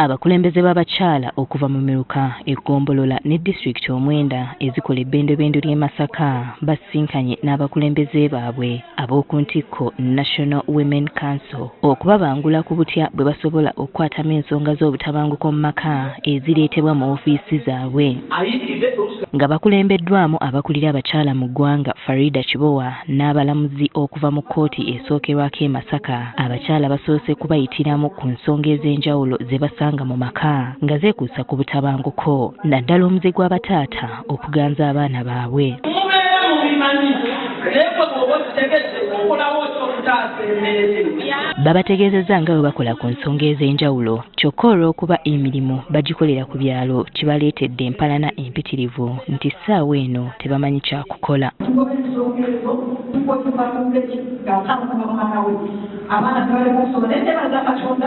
Abakulembeze b'abakyala okuva mu Miruka, Eggombolola ne disitulikiti Omwenda ezikola ebbendobendo ly'e Masaka basinkanye n'abakulembeze baabwe ab'oku ntikko National Women Council okubabangula ku butya bwe basobola okukwatamu ensonga z'obutabanguko mu maka ezireetebwa mu ofiisi zaabwe. Nga bakulembeddwamu abakulira abakyala mu ggwanga Farida Kibowa n'abalamuzi okuva mu kkooti esookerwako e Masaka, abakyala basoose kubayitiramu ku nsonga ez'enjawulo ze basanga mu maka nga zeekuusa ku butabanguko, naddala omuze gw'abataata okuganza abaana baabwe. Babategeezezza nga bwe bakola ku nsonga ez'enjawulo, kyokka olw'okuba emirimu bagikolera ku byalo kibaleetedde empalana empitirivu nti ssaawa eno tebamanyi kyakukola.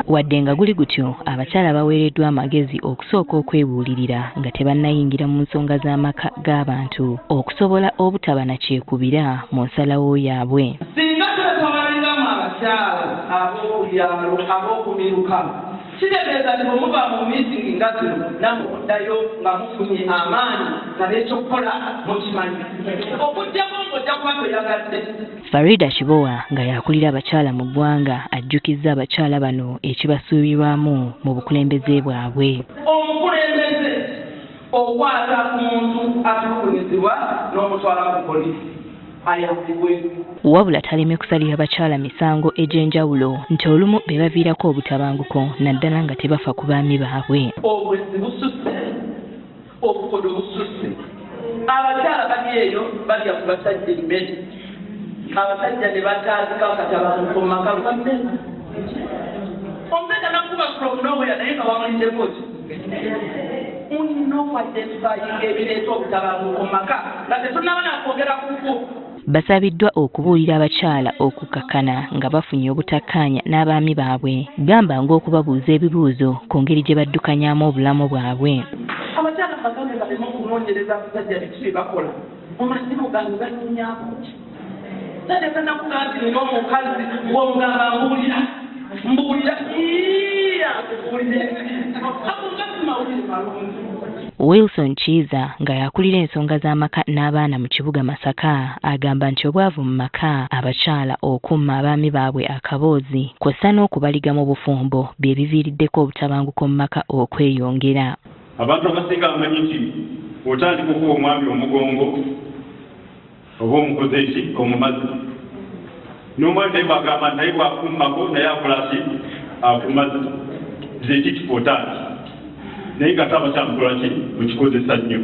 Wadde nga guli gutyo, abakyala baweereddwa amagezi okusooka okwebuulirira nga tebannayingira mu nsonga z'amaka g'abantu okusobola obutaba na kyekubira mu nsalawo yaabwe. Kitegeeza nti bwe muba mu miitingi nga zino nammwe muddayo nga mufunye amaanyi nga n'ekyokukola mukimanyi. Okujjako ng'ojja kuba toyagadde. Farida Kibowa nga yakulira abakyala mu ggwanga ajjukizza abakyala bano ekibasuubirwamu mu bukulembeze bwabwe. Omukulembeze okwata ku muntu atulugunyizibwa n'omutwala ku poliisi. Wabula taleme kusalira abakyala misango egy'enjawulo nti olumu be baviirako obutabanguko naddala nga tebafa ku baami baabwe. Obwezi bususse, obukodo bususse. Abakyala bali eyo balya ku basajja emmere. Abasajja ne bataazika akatabanguko mu maka lwamena. Omusajja nakuba from nowhere naye nga bamuliddeko ki? Ebireeta obutabanguko mu maka nga tetunnaba nakwogera kuko. Basabiddwa okubuulira abakyala okukakkana nga bafunye obutakkaanya n'abaami baabwe, gamba ng'okubabuuza ebibuuzo ku ngeri gye baddukanyaamu obulamu bwabwe. Abakyala bagambe baleme okunoonyereza abasajja biki bakola mu masimu gange ganyunyako. Sajja nakugamba nti nina omukazi gw'omugamba mbuulira Wilson Chiza nga yakulira ensonga z'amaka n'abaana mu kibuga Masaka agamba nti obwavu mu maka abakyala okumma abaami baabwe akaboozi kw'ossa n'okubaliga mu bufumbo bye biviiriddeko obutabanguko mu maka okweyongera. Abantu abasinga bamanyi nti otandika okuba omwami omugongo oba omukoze eki omumazi n'omwami naye bwagamba naye bwakummako naye akola ki akumazi zeki kipotaki naye nga taba kyamukola ki mukikozesa nnyo.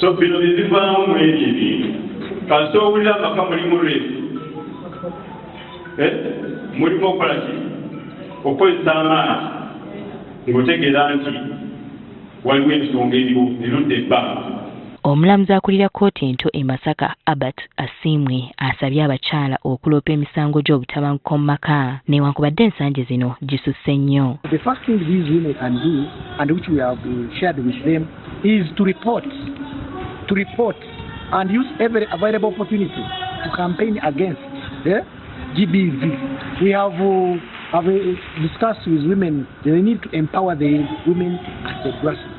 So bino bivaamu mu ebyo ebintu kasi owulira amaka mulimu lwefu mulimu okukola ki okukozesa amaanyi ng'otegeera nti waliwo ensonga eriwo zirudde ebbanga. Omulamuzi akulira kkooti ento e Masaka Albert Asiimwe asabye abakyala okuloopa emisango gy'obutabanguko mu maka newankubadde ensangi zino gisusse nnyo. The first thing these women can do, and which we have shared with them, is to report and use every available opportunity to campaign against the GBV. We have discussed with women that they need to empower the women at the grassroots.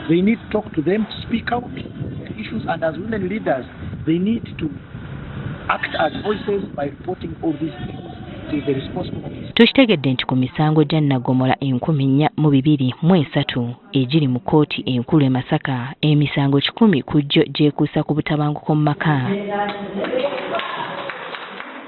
They need to talk to them, to speak out issues, and as women leaders, they need to act as voices by reporting all these issues to the responsible. Tukitegedde nti ku misango gya Nnagomola 4,403 egiri mu kkooti enkulu e Masaka, emisango 10 ku gyo gyekuusa ku butabanguko mu maka.